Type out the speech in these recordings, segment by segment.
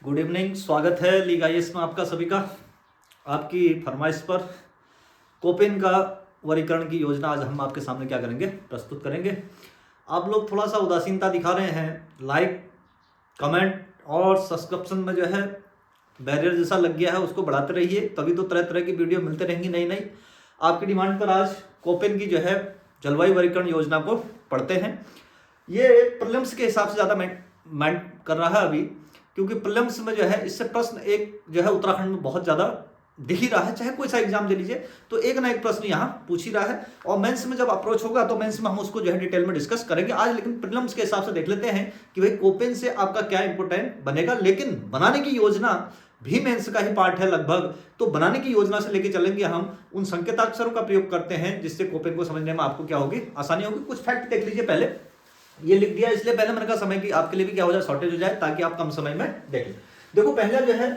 Good evening. स्वागत है league IAS में आपका सभी का। आपकी फरमाइश पर कोपेन का वर्गीकरण की योजना आज हम आपके सामने क्या करेंगे, प्रस्तुत करेंगे। आप लोग थोड़ा सा उदासीनता दिखा रहे हैं, लाइक कमेंट और सब्सक्रिप्शन में जो है बैरियर जैसा लग गया है, उसको बढ़ाते रहिए, तभी तो तरह तरह की वीडियो मिलते रहेंगी नई नई। आपकी डिमांड पर आज कोपेन की जो है जलवायु वर्गीकरण योजना को पढ़ते हैं। ये प्रीलिम्स के हिसाब से ज़्यादा मैंड कर रहा है अभी, क्योंकि प्रीलिम्स में जो है इससे प्रश्न एक जो है उत्तराखंड में बहुत ज़्यादा दिख ही रहा है। चाहे कोई सा एग्जाम दे लीजिए तो एक ना एक प्रश्न यहाँ पूछ ही रहा है, और मेंस में जब अप्रोच होगा तो मेंस में हम उसको जो है डिटेल में डिस्कस करेंगे आज। लेकिन प्रीलिम्स के हिसाब से देख लेते हैं कि भाई कोपेन से आपका क्या इंपोर्टेंट बनेगा। लेकिन बनाने की योजना भी मेंस का ही पार्ट है लगभग, तो बनाने की योजना से लेके चलेंगे हम। उन संकेताक्षरों का प्रयोग करते हैं जिससे कोपेन को समझने में आपको क्या होगी, आसानी होगी। कुछ फैक्ट देख लीजिए। पहले ये लिख दिया इसलिए पहले मैंने कहा समय की आपके लिए भी क्या हो जाए, शॉर्टेज हो जाए, ताकि आप कम समय में देख लें। देखो पहला जो है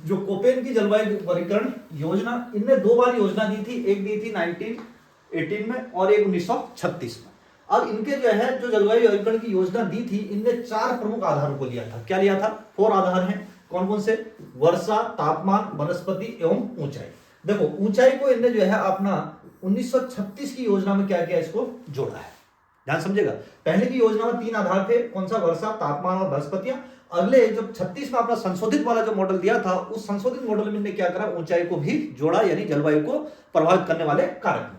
जो कोपेन की जलवायु वर्गीकरण योजना, इनने दो बार योजना दी थी। एक दी थी 1918 में और एक 1936 में। अब इनके जो है जो जलवायु वर्गीकरण की योजना दी थी, इनने 4 प्रमुख आधारों को लिया था। क्या लिया था? 4 आधार हैं। कौन कौन से? वर्षा, तापमान, वनस्पति एवं ऊंचाई। देखो ऊंचाई को इनने जो है अपना 1936 की योजना में क्या किया, इसको जोड़ा है। ध्यान समझेगा। पहले की योजना में 3 आधार थे। कौन सा? वर्षा, तापमान और वनस्पतियां। अगले जब 36 में अपना संशोधित वाला जो मॉडल दिया था, उस संशोधित मॉडल में क्या करा, ऊंचाई को भी जोड़ा, यानी जलवायु को प्रभावित करने वाले कारक।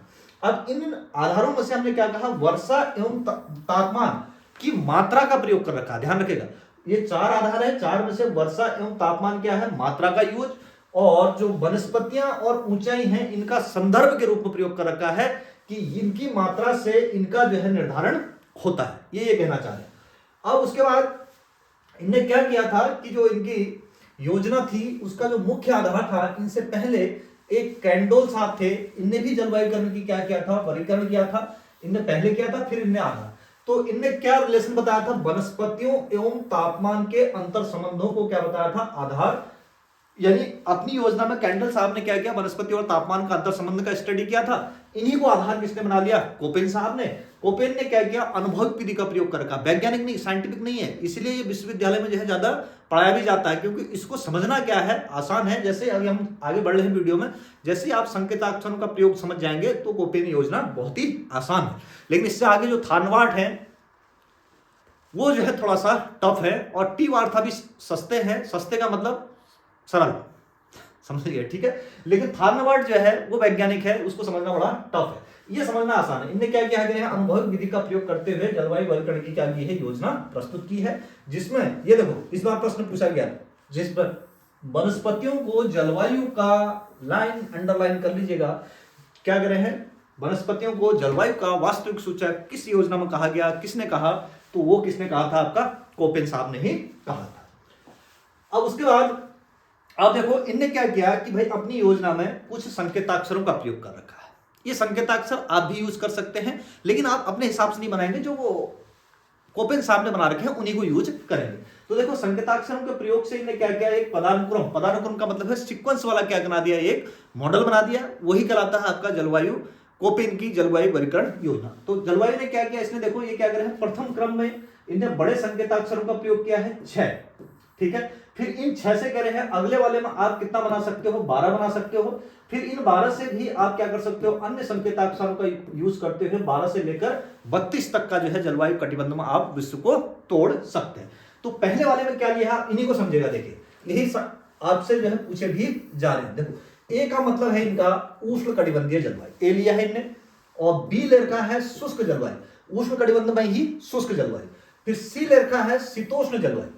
अब इन आधारों में से हमने क्या कहा, वर्षा एवं तापमान की मात्रा का प्रयोग कर रखा। ध्यान रखेगा, ये 4 आधार है, 4 में से वर्षा एवं तापमान क्या है, मात्रा का यूज, और जो वनस्पतियां और ऊंचाई है इनका संदर्भ के रूप में प्रयोग कर रखा है कि इनकी मात्रा से इनका जो है निर्धारण होता है। ये कहना चाह रहे हैं। अब उसके बाद इनने क्या किया था कि जो इनकी योजना थी उसका जो मुख्य आधार था, इनसे पहले एक कैंडोल साहब थे, इनने भी जलवायुकरण की क्या किया था, वर्गीकरण किया था। इनने पहले किया था, फिर इनने आधार। तो इनने क्या रिलेशन बताया था, वनस्पतियों एवं तापमान के अंतर संबंधों को क्या बताया था, आधार। यानी अपनी योजना में कैंडल साहब ने क्या किया, वनस्पति और तापमान का अंतर संबंध का स्टडी किया था। इन्हीं को आधार किसने बना लिया, कोपेन साहब ने। कोपेन ने क्या किया, अनुभविक विधि का प्रयोग कर रखा, वैज्ञानिक नहीं, साइंटिफिक नहीं है। इसलिए ये विश्वविद्यालय में जो है ज्यादा पढ़ाया भी जाता है, क्योंकि इसको समझना क्या है, आसान है। जैसे अभी हम आगे बढ़ रहे हैं वीडियो में, जैसे आप संकेताक्षरों का प्रयोग समझ जाएंगे तो कोपेन योजना बहुत ही आसान है। लेकिन इससे आगे जो थानवार्ड है वो जो है थोड़ा सा टफ है, और टी वार्ड था भी सस्ते हैं। सस्ते का मतलब सरल, समझिए, ठीक है। लेकिन थानवार्ड जो है वो वैज्ञानिक है, उसको समझना बड़ा टफ है। ये समझना आसान है। इनने क्या किया है, अनुभविक विधि का प्रयोग करते हुए जलवायु वर्गीकरण की क्या की है, योजना प्रस्तुत की है। जिसमें ये देखो इस बार प्रश्न पूछा गया, जिस पर वनस्पतियों को जलवायु का, लाइन अंडरलाइन कर लीजिएगा, क्या कर रहे हैं, वनस्पतियों को जलवायु का वास्तविक सूचक किस योजना में कहा गया, किसने कहा, तो वो किसने कहा था, आपका कोपेन साहब ने ही कहा था। अब उसके बाद अब देखो इनने क्या किया कि भाई अपनी योजना में कुछ संकेताक्षरों का प्रयोग कर रखा है। ये संकेताक्षर आप भी यूज कर सकते हैं, लेकिन आप अपने हिसाब से नहीं बनाएंगे, जो वो कोपेन साहब ने बना रखे हैं उन्हीं को यूज करेंगे। तो देखो संकेताक्षरों के प्रयोग से इन्हें क्या किया, एक पदानुक्रम, पदानुक्रम का मतलब है सीक्वेंस वाला क्या बना दिया, एक मॉडल बना दिया। वही कहलाता है आपका जलवायु, कोपेन की जलवायु वर्गीकरण योजना। तो जलवायु ने क्या किया, इसने देखो ये क्या करे, प्रथम क्रम में इन्हें बड़े संकेताक्षरों का प्रयोग किया है 6, ठीक है। फिर इन 6 से कह रहे हैं, अगले वाले में आप कितना बना सकते हो, 12 बना सकते हो। फिर इन 12 से भी आप क्या कर सकते हो, अन्य संकेताक्षरों का यूज करते हुए 12 से लेकर 32 तक का जो है जलवायु कटिबंध में आप विश्व को तोड़ सकते हैं। तो पहले वाले में क्या लिया, इन्हीं को समझेगा। देखिए यही आपसे जो है पूछे भी जा रहे हैं। देखो ए का मतलब है इनका उष्ण कटिबंधीय जलवायु, ए लिया है इनने। और बी लेयर का है शुष्क जलवायु, उष्ण कटिबंध में ही शुष्क जलवायु। फिर सी लेयर का है शीतोष्ण जलवायु,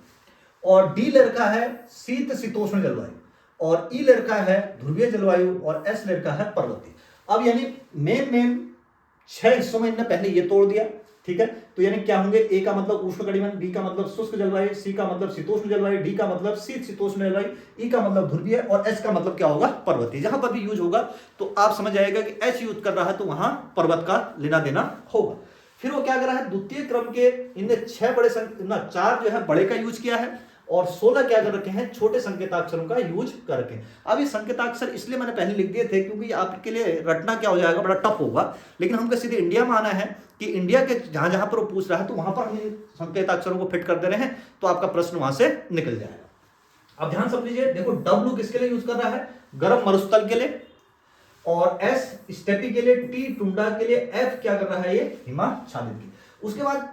और डी लेयर का है शीत शीतोष्ण जलवायु, और ई लेयर का है ध्रुवीय जलवायु, और एस लेयर का है पर्वतीय। अब यानी मेन 6 हिस्सों में इन्होंने पहले ये तोड़ दिया, ठीक है। तो यानी क्या होंगे, ए का मतलब उष्ण कटिबंध, बी का मतलब शुष्क जलवायु, सी का मतलब शीतोष्ण जलवायु, डी का मतलब शीत शीतोष्ण जलवायु, ई का मतलब ध्रुवीय, और एस का मतलब क्या होगा, पर्वतीय। जहां पर भी यूज होगा तो आप समझ जाएगा कि एच यूज कर रहा है तो वहां पर्वत का लेना देना होगा। फिर वो क्या कर रहा है, द्वितीय क्रम के इनने 6 बड़े 4 जो है बड़े का यूज किया है, और 16 क्या कर रखे हैं, छोटे संकेताक्षरों का यूज कर रखे हैं। अब ये संकेताक्षर इसलिए मैंने पहले लिख दिए थे क्योंकि आपके लिए रटना क्या हो जाएगा, बड़ा टफ होगा। लेकिन हमको सीधे इंडिया में आना है कि इंडिया के जहां जहां पर वो पूछ रहा है तो वहां पर हम संकेताक्षरों को फिट कर दे रहे हैं, तो आपका प्रश्न वहां से निकल जाएगा। अब ध्यान समझिए, देखो डब्ल्यू किसके लिए यूज कर रहा है, गर्म मरुस्थल के लिए, और एस स्टेपी के लिए, टी टुंडा के लिए, एफ क्या कर रहा है, ये हिमाच्छादित की। उसके बाद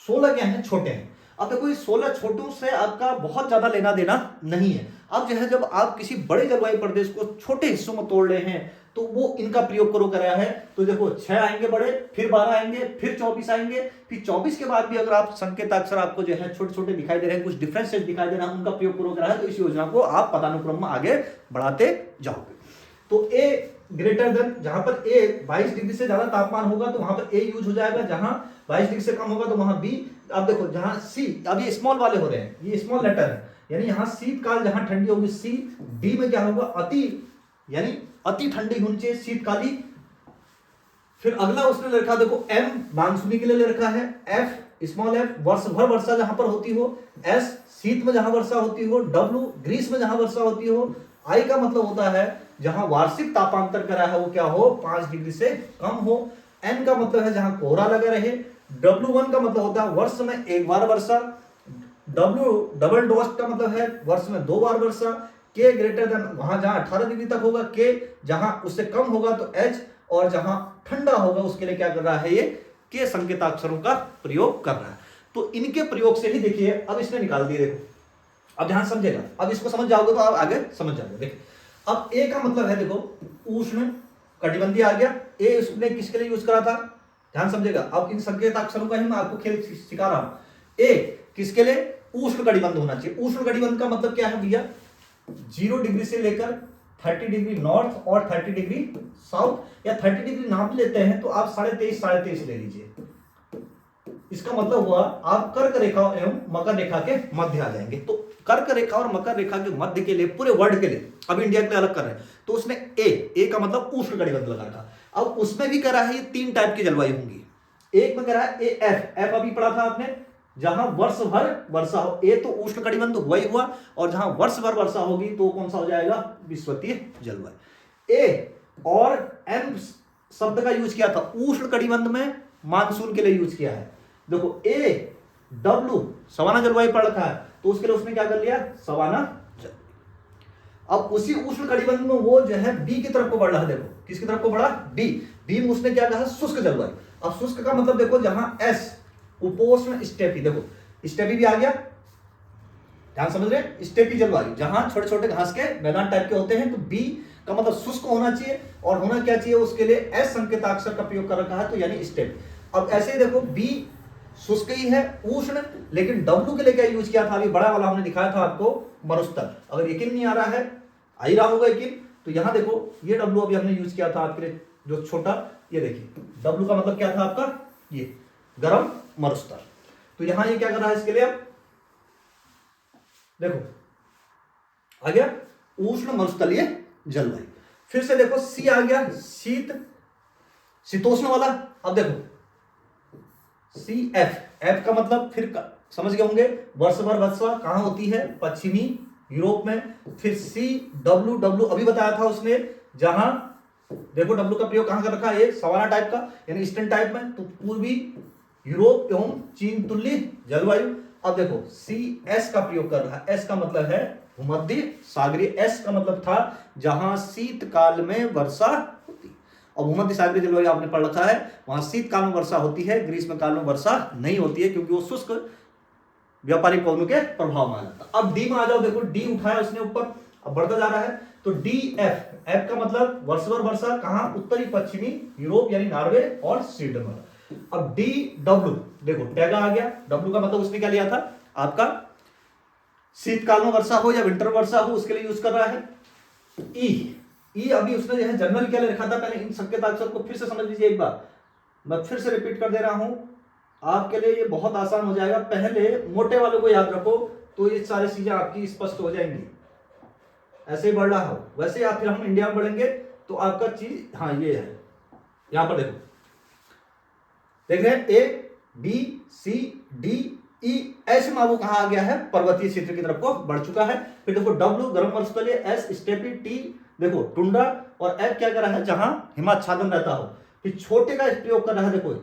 16 क्या है, छोटे हैं। अब देखो ये 16 छोटों से आपका बहुत ज्यादा लेना देना नहीं है। अब जो है जब आप किसी बड़े जलवायु प्रदेश को छोटे हिस्सों में तोड़ रहे हैं तो वो इनका प्रयोग करो कराया है। तो देखो 6 आएंगे बड़े, फिर 12 आएंगे, फिर 24 आएंगे, फिर 24 के बाद भी अगर आप संकेताक्षर आपको जो है छोटे छोटे दिखाई दे रहे हैं, कुछ डिफरेंसेस दिखाई दे रहा है, उनका प्रयोग करो कराया है, तो इस योजना को आप पदानुक्रम में आगे बढ़ाते जाओगे। तो ए ग्रेटर देन, जहां पर ए 22 डिग्री से ज्यादा तापमान होगा तो वहां पर ए यूज हो जाएगा, जहां 22 डिग्री से कम होगा तो वहां बी। अब देखो जहां सी, अब ये स्मॉल वाले हो रहे हैं, ये स्मॉल लेटर है, यानी यहां शीतकाल जहां ठंडी होगी सी, डी में क्या होगा, अति, यानी अति ठंडी होनी चाहिए शीतकाली। फिर अगला उसने लिखा देखो एम मानसूनी के लिए ले रखा है, एफ स्मॉल एफ वर्ष भर वर्षा जहां पर होती हो, एस शीत में जहां वर्षा होती हो, डब्ल्यू ग्रीष्म में जहां वर्षा होती हो, आई का मतलब होता है जहां वार्षिक तापांतर करा है वो क्या हो, 5 डिग्री से कम हो, एन का मतलब है जहां कोहरा लगा रहे, W1 का मतलब होता है वर्ष में एक बार वर्षा, W डबल डोस्ट का मतलब है वर्ष में 2 बार वर्षा, K ग्रेटर देन वहां जहां 18 डिग्री तक होगा K, जहां उससे कम होगा तो H, और जहां ठंडा होगा उसके लिए क्या कर रहा है, ये K संकेताक्षरों का प्रयोग कर रहा है। तो इनके प्रयोग से ही देखिए अब इसने निकाल दिए। देखो अब ध्यान समझेगा, अब इसको समझ जाओगे तो आप आगे समझ जाओगे। देखिए अब ए का मतलब है, देखो उष्ण कटिबंधीय आ गया, ए उसने किसके लिए यूज करा था, ध्यान समझेगा। अब इन संकेताक्षरों का ही मैं आपको खेल सिखा रहा हूं। ए किसके लिए, उष्ण कटिबंध होना चाहिए। उष्ण कटिबंध का मतलब क्या है भैया, 0 डिग्री से लेकर 30 डिग्री नॉर्थ और 30 डिग्री साउथ, या 30 डिग्री नाप लेते हैं तो आप 23.5 ले लीजिए। इसका मतलब हुआ आप कर्क रेखा एवं मकर रेखा के मध्य आ जाएंगे। तो कर्क रेखा और मकर रेखा के मध्य के लिए पूरे वर्ल्ड के लिए, अब इंडिया के लिए अलग कर रहे हैं, तो उसने ए का मतलब उष्ण कटिबंध लगा रखा। अब उसमें भी कह रहा है ये 3 टाइप की जलवायु होंगी। एक में कह रहा है एफ अभी पढ़ा था आपने, जहां वर्ष भर वर्षा हो। ए तो उष्ण कटिबंध हुआ ही हुआ, और जहां वर्ष भर वर्षा होगी तो कौन सा हो जाएगा, विषुवतीय जलवायु। ए और एम शब्द का यूज किया था उष्ण कटिबंध में, मानसून के लिए यूज किया है। देखो ए डब्ल्यू सवाना जलवायु पढ़ रखा है, तो उसके लिए उसने क्या कर लिया, सवाना जलवायु। अब उसी उष्ण कटिबंध में वो जो है बी की तरफ को बढ़ रहा है। देखो किसकी तरफ को बढ़ा, बी में उसने क्या कहा, शुष्क जलवायु। अब शुष्क का मतलब देखो जहां एस उपोष्ण स्टेपी, देखो स्टेपी भी आ गया, ध्यान समझ रहे, स्टेपी जलवायु जहां छोटे छोटे घास के मैदान टाइप के होते हैं, तो बी का मतलब शुष्क होना चाहिए, और होना क्या चाहिए उसके लिए, एस संकेताक्षर का प्रयोग कर रखा है, तो यानी स्टेप। अब ऐसे ही देखो बी शुष्क ही है उष्ण, लेकिन डब्ल्यू के लिए क्या यूज किया था, अभी बड़ा वाला हमने दिखाया था आपको, मरुस्थल। अगर यकीन नहीं आ रहा है, आ ही रहा होगा यकीन, तो यहां देखो ये डब्ल्यू अभी हमने यूज किया था आपके लिए जो छोटा, ये देखिए डब्ल्यू का मतलब क्या था आपका, ये गर्म मरुस्थल। तो यहां ये क्या कर रहा है इसके लिए, अब देखो आ गया उष्ण मरुस्थलीय जलवायु। फिर से देखो सी आ गया, शीतोष्ण वाला। अब देखो सी एफ का मतलब फिर समझ गए होंगे, वर्ष भर वर्षा कहां होती है, पश्चिमी यूरोप में। फिर सी डब्ल्यू अभी बताया था उसने, जहां देखो डब्ल्यू का प्रयोग कहां कर रखा है, सवाना टाइप का यानी ईस्टर्न टाइप में, तो पूर्वी यूरोप एवं चीन तुल्य जलवायु। अब देखो सी एस का प्रयोग कर रहा है, एस का मतलब है भूमध्य सागरीय, एस का मतलब था जहां शीतकाल में वर्षा होती, और भूमध्य सागरीय जलवायु आपने पढ़ रखा है, वहां शीतकाल में वर्षा होती है, ग्रीष्म काल में वर्षा नहीं होती है, क्योंकि वो शुष्क व्यापारिक पवनों के प्रभाव में आ जाता। अब डी में आ जाओ, देखो डी उठाया उसने ऊपर, अब बढ़ता जा रहा है, तो डी एफ का मतलब वर्ष भर वर्षा कहां, उत्तरी पश्चिमी यूरोप यानी नॉर्वे और स्वीडन में। अब डी डब्ल्यू देखो टैगा आ गया, डब्ल्यू का मतलब उसने क्या लिया था आपका, शीतकाल में वर्षा हो या विंटर वर्षा हो उसके लिए यूज कर रहा है। ई अभी उसने जो है जनरल क्या लिखा था, पहले इन संकेताक्षर को फिर से समझ लीजिए एक बार, मैं फिर से रिपीट कर दे रहा हूं आपके लिए, ये बहुत आसान हो जाएगा। पहले मोटे वालों को याद रखो तो ये सारी चीजें आपकी स्पष्ट हो जाएंगी। ऐसे ही बढ़ रहा हो, वैसे आप फिर हम इंडिया में बढ़ेंगे तो आपका चीज, हाँ ये है, यहां पर देखो देख रहे हैं, A B C D E, ऐसे में वो कहां आ गया है, पर्वतीय क्षेत्र की तरफ को बढ़ चुका है। फिर देखो डब्ल्यू गर्म मरुस्थलीय, एस स्टेपी, टी देखो टुंड्रा, और एफ क्या कर रहा है जहां हिमाच्छादन रहता हो। फिर छोटे का प्रयोग कर रहा है, देखो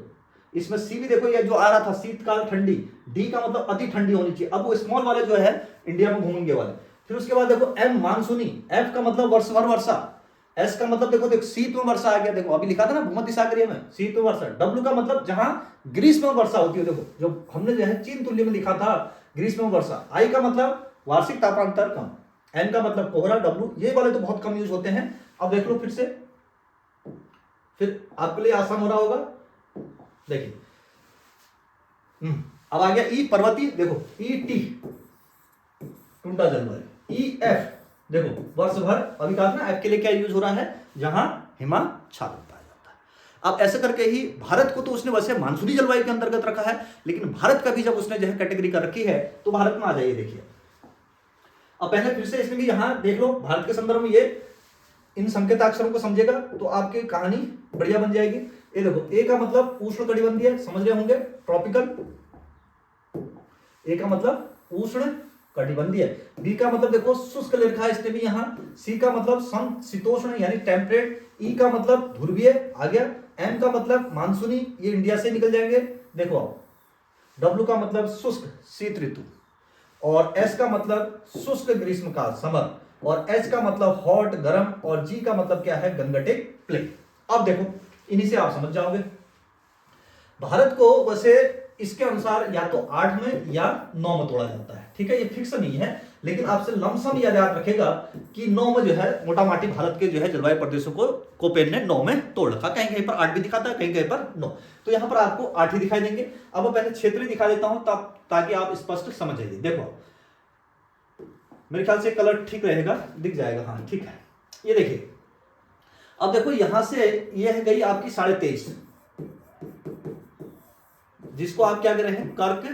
इसमें सी भी देखो, ये जो आ रहा था शीतकाल ठंडी, डी का मतलब अति ठंडी होनी चाहिए। अब वो स्मॉल वाले जो है इंडिया में घूमेंगे वाले। फिर उसके बाद देखो एम मानसूनी, एफ का मतलब वर्ष भर वर्षा, एस का मतलब देखो शीत में वर्षा आ गया, देखो अभी लिखा था ना भूमध्य सागरीय में शीत में वर्षा। डब्ल्यू का मतलब जहां ग्रीष्म में वर्षा होती है, देखो जो हमने जो है चीन तुल्य में लिखा था ग्रीष्म में वर्षा। आई का मतलब वार्षिक तापांतर कम, एन का मतलब कोहरा, डब्ल्यू ये वाले तो बहुत कम यूज होते हैं। अब देख लो फिर से, फिर आपके लिए आसान हो रहा होगा। देखिए अब आ गया ई पर्वतीय, देखो ई टी टुंडा जलवायु, ई एफ देखो वर्ष भर, अभी कहा ना एफ के लिए क्या यूज हो रहा है, जहां हिमाच्छादन पाया जाता है। अब ऐसे करके ही भारत को तो उसने वैसे मानसूनी जलवायु के अंतर्गत रखा है, लेकिन भारत का भी जब उसने जो है कैटेगरी कर रखी है तो भारत में आ जाइए। देखिए अब पहले फिर से इसमें भी यहां देख लो, भारत के संदर्भ में ये इन संकेताक्षरों को समझेगा तो आपकी कहानी बढ़िया बन जाएगी। ये देखो ए का मतलब उष्ण कटिबंधीय, समझ रहे होंगे ट्रॉपिकल, ए का मतलब उष्ण कटिबंधीय। बी का मतलब देखो शुष्क लिखा है इसने भी यहाँ। सी का मतलब समशीतोष्ण यानी टेम्परेट। ई का मतलब ध्रुवीय आ गया। एम का मतलब मानसूनी, ये इंडिया से निकल जाएंगे देखो आप। डब्ल्यू का मतलब शुष्क शीत ऋतु, और एस का मतलब शुष्क ग्रीष्म काल समर, और एच का मतलब हॉट गर्म, और जी का मतलब क्या है गंगटिक प्लेन। अब देखो इन्हीं से आप समझ जाओगे। भारत को वैसे इसके अनुसार या तो 8 में या 9 में तोड़ा जाता है, ठीक है, ये फिक्स नहीं है, लेकिन आपसे लमसम याद रखेगा कि 9 में जो है मोटा माटी भारत के जो है जलवायु प्रदेशों को कोपेन ने 9 में तोड़ रखा। कहीं कहीं पर 8 भी दिखाता है, कहीं कहीं पर 9, तो यहां पर आपको 8 ही दिखाई देंगे। अब मैं पहले क्षेत्रीय दिखा देता हूं ताकि आप स्पष्ट समझ जाइए। देखो मेरे ख्याल से कलर ठीक रहेगा, दिख जाएगा, हाँ ठीक है। ये देखिए अब देखो यहां से यह गई आपकी 23.5, जिसको आप क्या कह रहे हैं कर्क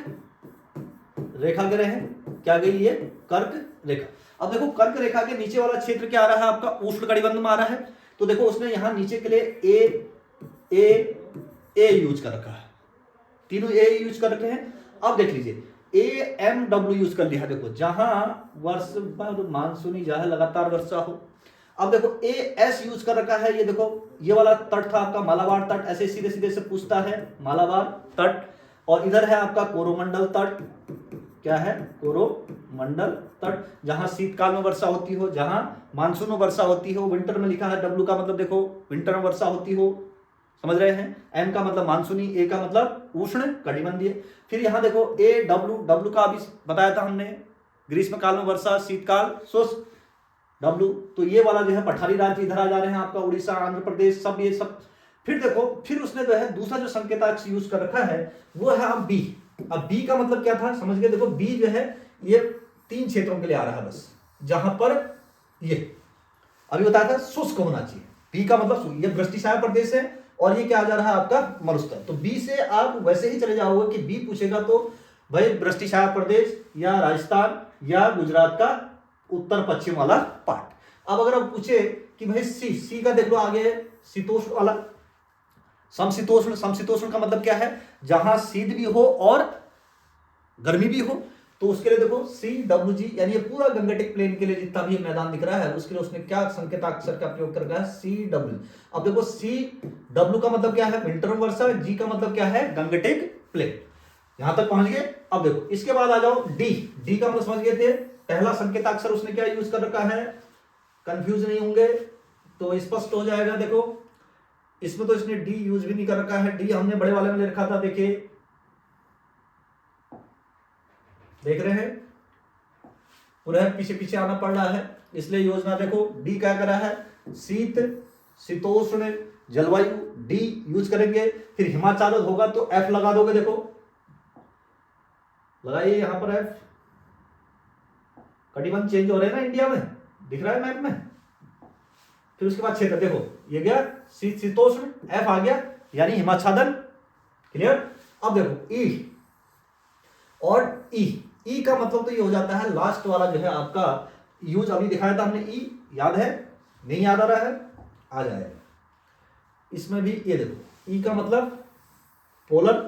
रेखा कह रहे हैं, क्या गई ये कर्क रेखा। अब देखो कर्क रेखा के नीचे वाला क्षेत्र क्या आ रहा है आपका उष्ण कटिबंध में आ रहा है, तो देखो उसने यहां नीचे के लिए ए यूज कर रखा है, तीनों ए यूज कर रखे हैं। अब देख लीजिए ए एम डब्ल्यू यूज कर लिया, देखो जहां वर्ष भर मानसूनी जहां लगातार वर्षा हो। अब देखो ए एस यूज कर रखा है, ये देखो ये वाला तट था आपका मालाबार तट, ऐसे सीधे सीधे से पूछता है मालाबार तट, और इधर है आपका कोरोमंडल तट, क्या है कोरोमंडल तट, जहां शीतकाल में वर्षा होती हो, जहां मानसून में वर्षा होती हो। विंटर में लिखा है, डब्ल्यू का मतलब देखो विंटर में वर्षा होती हो, समझ रहे हैं। एम का मतलब मानसूनी, ए का मतलब उष्ण कटिबंधीय। फिर यहां देखो ए डब्ल्यू का अभी बताया था हमने, ग्रीष्म काल में वर्षा, शीतकाल शुष्क, डब्ल्यू तो ये वाला जो है पठारी राज्य इधर आ जा रहे हैं आपका, उड़ीसा आंध्र प्रदेश सब ये सब। फिर देखो फिर उसने जो है दूसरा जो संकेताक्ष यूज कर रखा है वो है अब बी। अब बी का मतलब क्या था समझ गए, देखो बी जो है ये 3 क्षेत्रों के लिए आ रहा है बस, जहां पर ये अभी बताया था शुष्क होना चाहिए। बी का मतलब ये वृष्टिशाय प्रदेश है, और ये क्या आ जा रहा है आपका मरुस्थल। तो बी से आप वैसे ही चले जाओगे कि बी पूछेगा तो भाई वृष्टिशाय प्रदेश या राजस्थान या गुजरात का उत्तर पश्चिम वाला पार्ट। अब अगर आप पूछे कि भाई सी का देख लो आगे है शीतोष्ण वाला, समशीतोष्ण। समशीतोष्ण का मतलब क्या है, जहां शीत भी हो और गर्मी भी हो, तो उसके लिए देखो सी डब्ल्यू जी, यानी ये पूरा गंगटिक प्लेन के लिए जितना भी मैदान दिख रहा है उसके लिए उसने क्या संकेताक्षर का प्रयोग कर रखा है, सी डब्ल्यू। अब देखो सी डब्ल्यू का मतलब क्या है विंटर वर्षा, जी का मतलब क्या है गंगटिक प्लेन। यहां तक पहुंच गए। अब देखो इसके बाद आ जाओ डी का मतलब समझ गए थे, पहला संकेताक्षर उसने क्या यूज कर रखा है, कंफ्यूज नहीं होंगे तो स्पष्ट हो जाएगा। देखो इसमें तो इसने डी यूज भी नहीं कर रखा है, डी हमने बड़े वाले में ले रखा था, देखिए देख रहे हैं पूरा पीछे पीछे आना पड़ रहा है, इसलिए योजना देखो डी क्या कर रहा है, शीत शीतोष्ण जलवायु डी यूज करेंगे। फिर हिमाच्छादन होगा तो एफ लगा दोगे, देखो लगाइए यहां पर एफ। कटिबंध चेंज हो रहे हैं ना इंडिया में, दिख रहा है मैप में। फिर उसके बाद क्षेत्र देखो ये गया शीत शीतोष्ण, एफ आ गया यानी हिमाच्छादन, क्लियर। अब देखो ई और ई का मतलब तो ये हो जाता है लास्ट वाला जो है आपका यूज, अभी दिखाया था हमने ई, याद है नहीं याद आ रहा है, आ जाएगा इसमें भी। ये देखो ई का मतलब पोलर,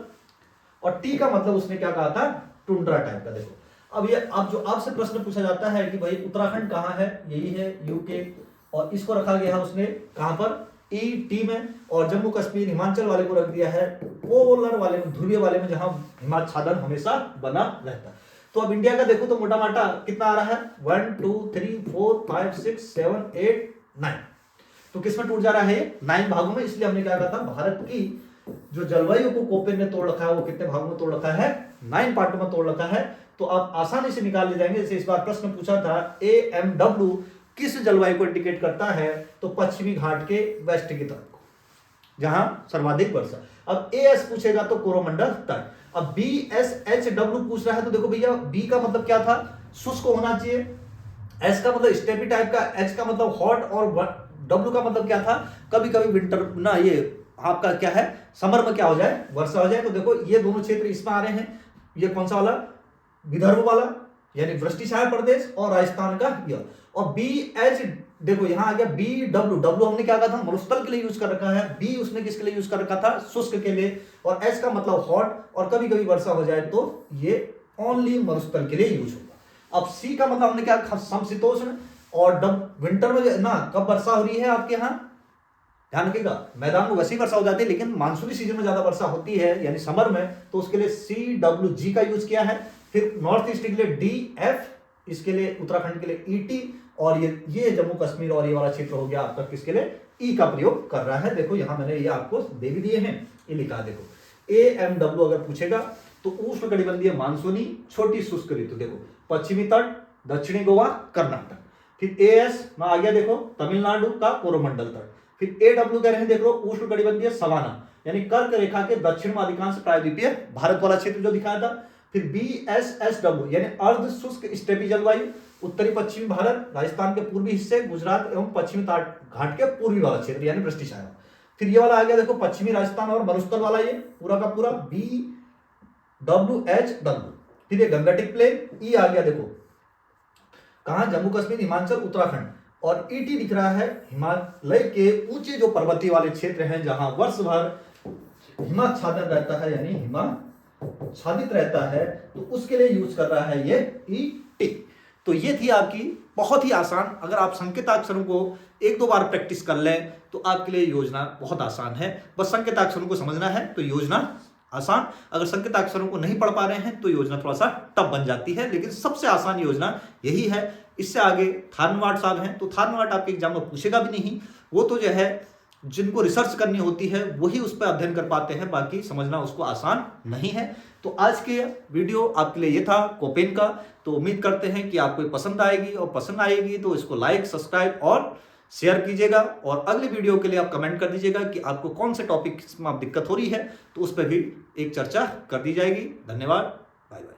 और टी का मतलब उसने क्या कहा था टुंड्रा टाइप का। देखो अब ये अब जो आपसे प्रश्न पूछा जाता है कि भाई उत्तराखंड कहाँ है, यही है यूके, और इसको रखा गया है उसने कहां पर ET में, और जम्मू कश्मीर हिमाचल वाले को रख दिया है पोलर वाले में, ध्रुवीय वाले में, जहां हिमाच्छादन हमेशा बना रहता है। तो अब इंडिया का देखो तो मोटा माटा कितना आ रहा है 1 2 3 4 5 6 7 8 9, तो किसमें टूट जा रहा है 9 भागों में। इसलिए हमने क्या कहा था, भारत की जो जलवायु को कोपेन ने तोड़ रखा है वो कितने भागों में तोड़ रखा है 9 पार्टों में तोड़ रखा है। तो आप आसानी से निकाल ले जाएंगे। जैसे इस बार प्रश्न पूछा था AMW किस जलवायु को इंडिकेट करता है, तो पश्चिमी घाट के वेस्ट की तरफ को, जहां सर्वाधिक वर्षा। अब AS पूछेगा तो कोरोमंडल तट। अब BSHW पूछ रहा है तो देखो भैया B का मतलब क्या था, शुष्क होना चाहिए, S का मतलब स्टेपी टाइप का, H का मतलब हॉट, और W का मतलब क्या था, कभी कभी विंटर ना, ये आपका क्या है समर में क्या हो जाए वर्षा हो जाए। तो देखो ये दोनों क्षेत्र इसमें आ रहे हैं। ये कौन सा वाला, विदर्भ वाला यानी वृष्टिछाया प्रदेश, और राजस्थान का यह। और BH देखो यहां आ गया BW हमने क्या कहा था, मरुस्थल के लिए यूज कर रखा है। B उसने किसके लिए यूज कर रखा था, शुष्क के लिए। और H का मतलब हॉट, और कभी कभी वर्षा हो जाए तो ये ओनली मरुस्थल के लिए यूज होगा। अब C का मतलब हमने क्या, समशीतोष्ण, और विंटर में ना कब वर्षा हो रही है आपके यहाँ, ध्यान रखिएगा, मैदान में वैसी वर्षा हो जाती है लेकिन मानसूनी सीजन में ज्यादा वर्षा होती है यानी समर में, तो उसके लिए CWG का यूज किया है। फिर नॉर्थ ईस्ट के लिए DF, इसके लिए उत्तराखंड के लिए ET, और ये जम्मू कश्मीर और ये वाला क्षेत्र हो गया आपका किसके लिए E का प्रयोग कर रहा है। देखो यहां मैंने ये आपको दे भी दिए हैं, ये लिखा देखो। AMW अगर पूछेगा तो उष्णकटिबंधीय मानसूनी छोटी शुष्क ऋतु, देखो पश्चिमी तट, दक्षिणी गोवा, कर्नाटक। फिर AS में आ गया देखो तमिलनाडु का कोरोमंडल तट। फिर AW कह रहे हैं देखो उष्णकटिबंधीय सवाना यानी कर्क रेखा के दक्षिण में अधिकांश प्रायद्वीपीय भारत वाला क्षेत्र जो दिखाया था। फिर BSSW यानी अर्ध शुष्क स्टेपी जलवायु, उत्तरी पश्चिमी भारत, राजस्थान के पूर्वी हिस्से, गुजरात एवं पश्चिमी घाट के पूर्वी वाला क्षेत्र यानी वृष्टिछाया। फिर ये वाला आ गया देखो पश्चिमी राजस्थान और मरुस्थल वाला, ये पूरा का पूरा BWHW। फिर ये गंगटिक प्लेन, E आ गया देखो कहां, जम्मू कश्मीर, हिमाचल, उत्तराखंड। और ET दिख रहा है हिमालय के ऊंचे जो पर्वतीय वाले क्षेत्र हैं जहां वर्ष भर हिमाच्छादन रहता है यानी हिमाच्छादित रहता है, तो उसके लिए यूज कर रहा है ये ET। तो ये थी आपकी बहुत ही आसान, अगर आप संकेताक्षरों को 1-2 बार प्रैक्टिस कर लें तो आपके लिए योजना बहुत आसान है। बस संकेताक्षरों को समझना है तो योजना आसान, अगर संकेताक्षरों को नहीं पढ़ पा रहे हैं तो योजना थोड़ा सा टफ बन जाती है, लेकिन सबसे आसान योजना यही है। इससे आगे थार्नवार्ड साहब हैं, तो थार्नवार्ड आपके एग्जाम में पूछेगा भी नहीं, वो तो जो है जिनको रिसर्च करनी होती है वही उस पर अध्ययन कर पाते हैं, बाकी समझना उसको आसान नहीं है। तो आज के वीडियो आपके लिए ये था कोपेन का। तो उम्मीद करते हैं कि आपको पसंद आएगी, और पसंद आएगी तो इसको लाइक, सब्सक्राइब और शेयर कीजिएगा। और अगले वीडियो के लिए आप कमेंट कर दीजिएगा कि आपको कौन से टॉपिक में आप दिक्कत हो रही है, तो उस पर भी एक चर्चा कर दी जाएगी। धन्यवाद, बाय बाय।